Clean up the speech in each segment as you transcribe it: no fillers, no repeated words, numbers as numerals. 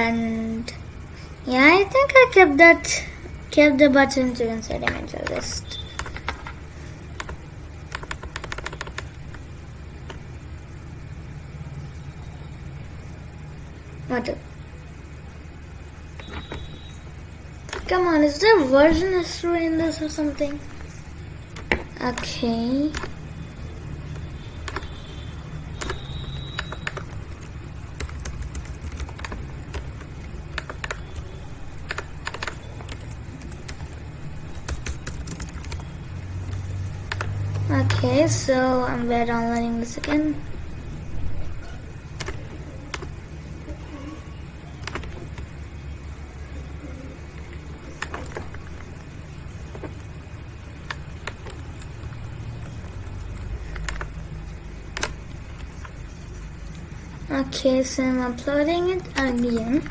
And yeah, I think I kept the button to insert image. I'll just what? Come on, is there version history in this or something? Okay. Okay, so we're downloading this again. Okay, so I'm uploading it again.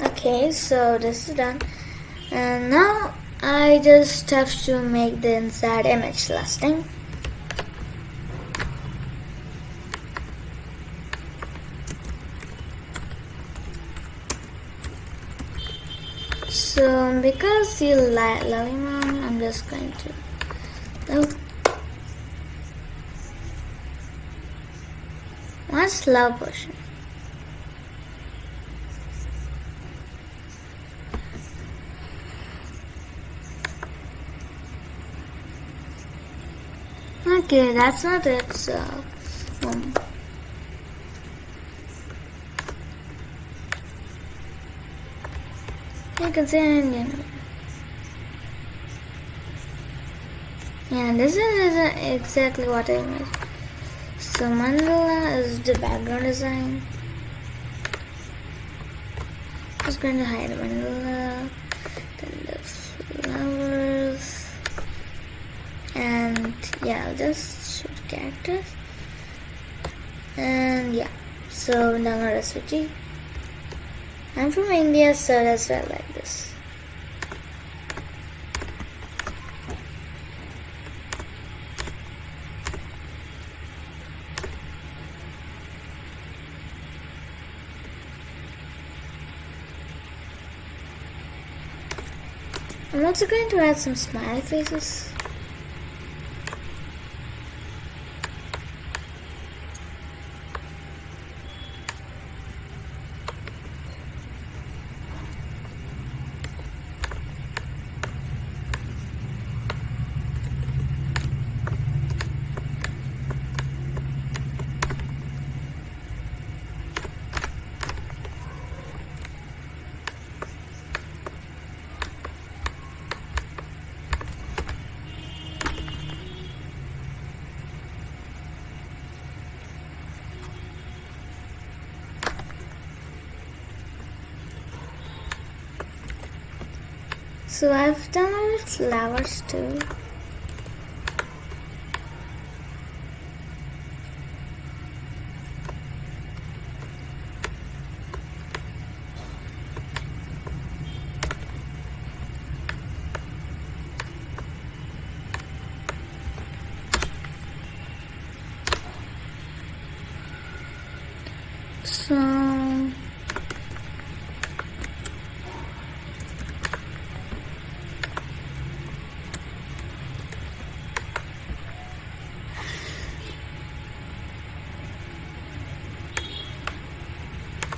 Okay, so this is done, and now I just have to make the inside image last thing. So because you love him, I'm just going to what's love potion? Okay, that's not it. So you can say Indian. Yeah, this isn't exactly what I made. So mandala is the background design. Just going to hide mandala, then the flowers, and yeah, I'll just shoot characters. And yeah, so download SVG. I'm from India, so that's why I like this. I'm also going to add some smiley faces. So I've done it with flowers too. So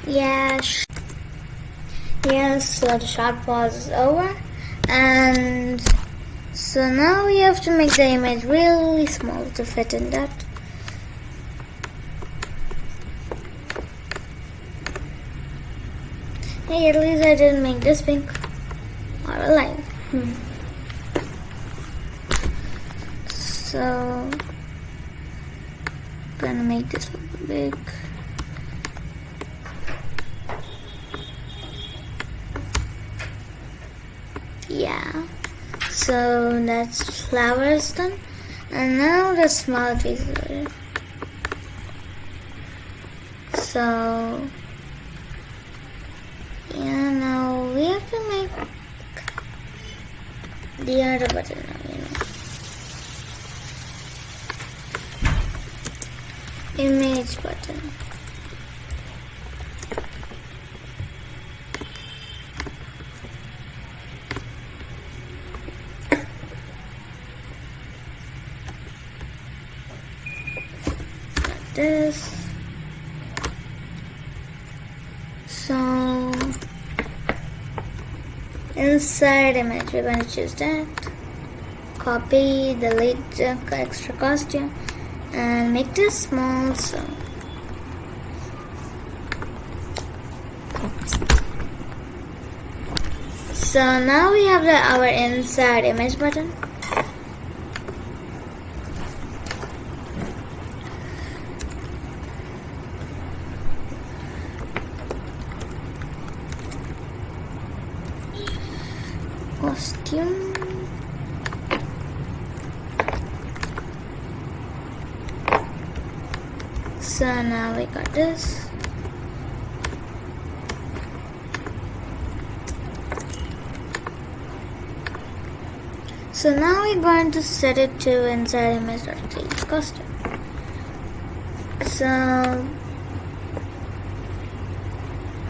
yes, so the short pause is over, and so now we have to make the image really small to fit in that. Hey, at least I didn't make this pink or a line. So gonna make this look big. Yeah, so that's flowers done, and now the small faces. So Yeah, now we have to make the other button now, image button. Like this. So inside image, we're going to choose that. Copy, delete the extra costume, and make this small. So now we have our inside image button. Costume. So now we got this. So now we're going to set it to inside image.js costume. So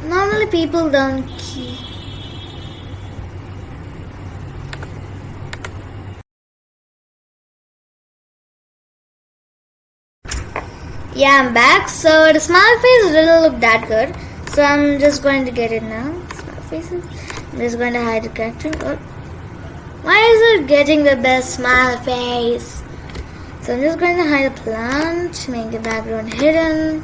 normally people don't keep. Yeah, I'm back. So the smile face didn't look that good. So I'm just going to get it now. Smile faces. I'm just going to hide the character. Oh. Why is it getting the best smile face? So I'm just going to hide the plant, make the background hidden,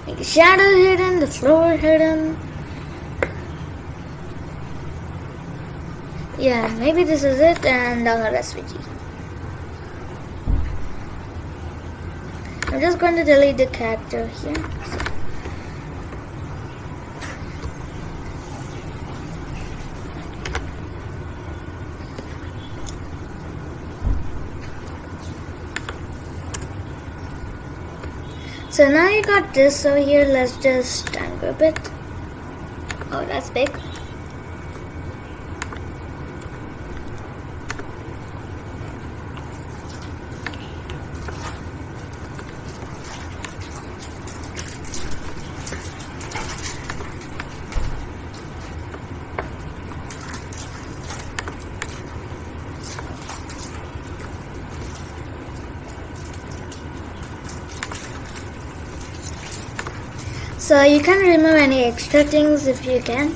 make the shadow hidden, the floor hidden. Yeah, maybe this is it, and download SVG. I'm just going to delete the character here. So now you got this over here. Let's just ungroup it. Oh, that's big. So you can remove any extra things if you can.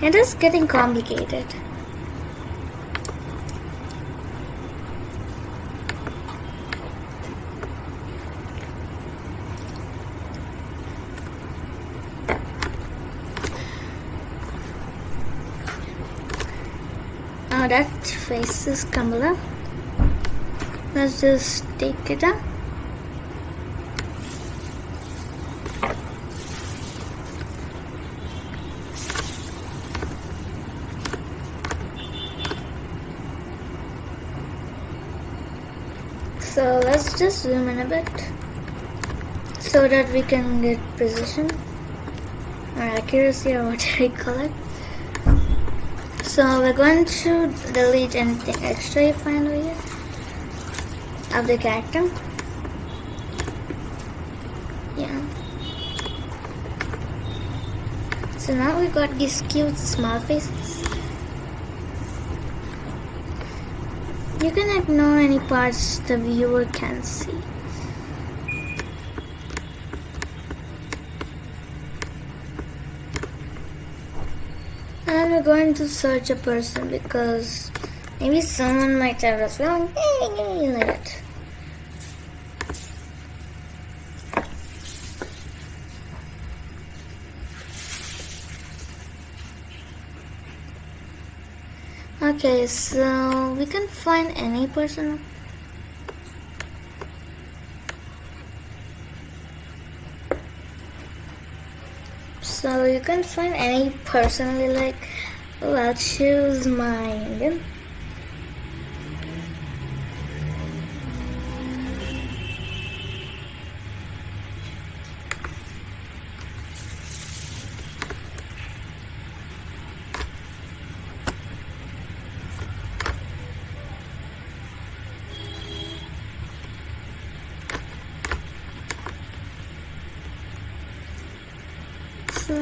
It is getting complicated. Now that face is Kamala. Let's just take it out. So let's just zoom in a bit so that we can get precision or accuracy or whatever you call it. So we're going to delete anything extra you find over here of the character. Yeah. So now we got these cute small faces. You can ignore any parts the viewer can see. And we're going to search a person because maybe someone might have a feeling like that. Okay, so we can find any person. So you can find any personally like. Oh, I'll choose mine. So,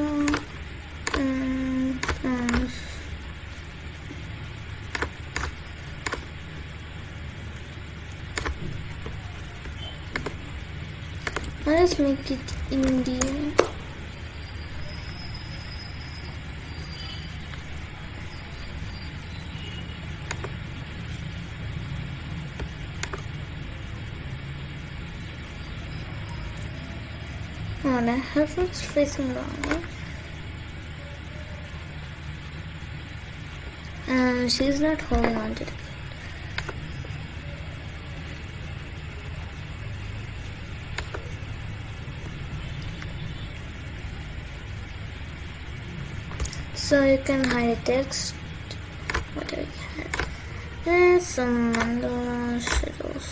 let's make it Indian. Oh, that headphone's facing wrong. And she's not holding on to it. So you can hide text. What do we have? And some mandala shadows.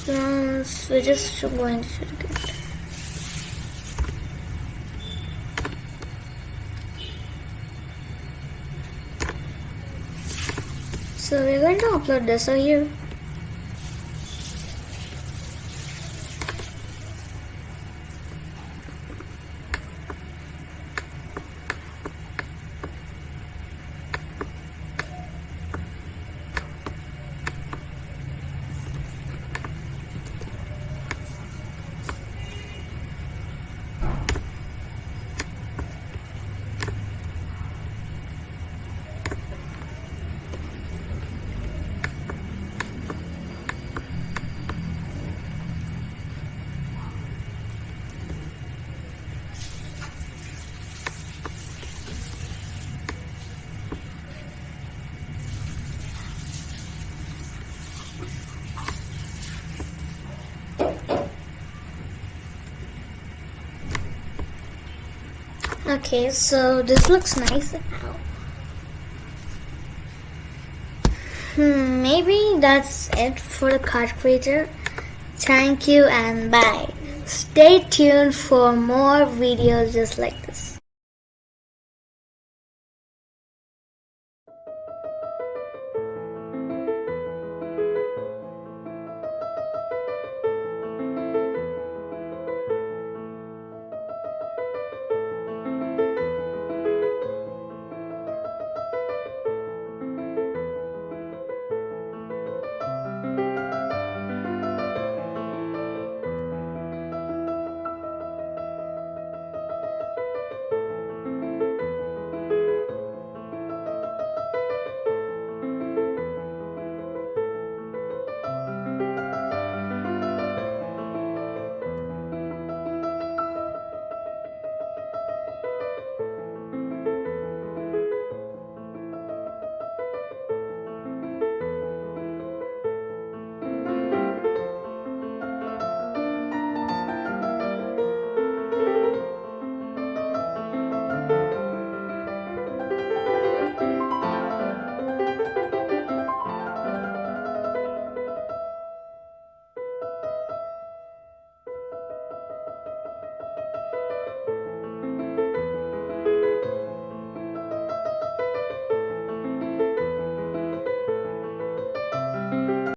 So we're just going to shoot again. So we're going to upload this over here. Okay, so this looks nice now. Maybe that's it for the card creator. Thank you and bye. Stay tuned for more videos just like this.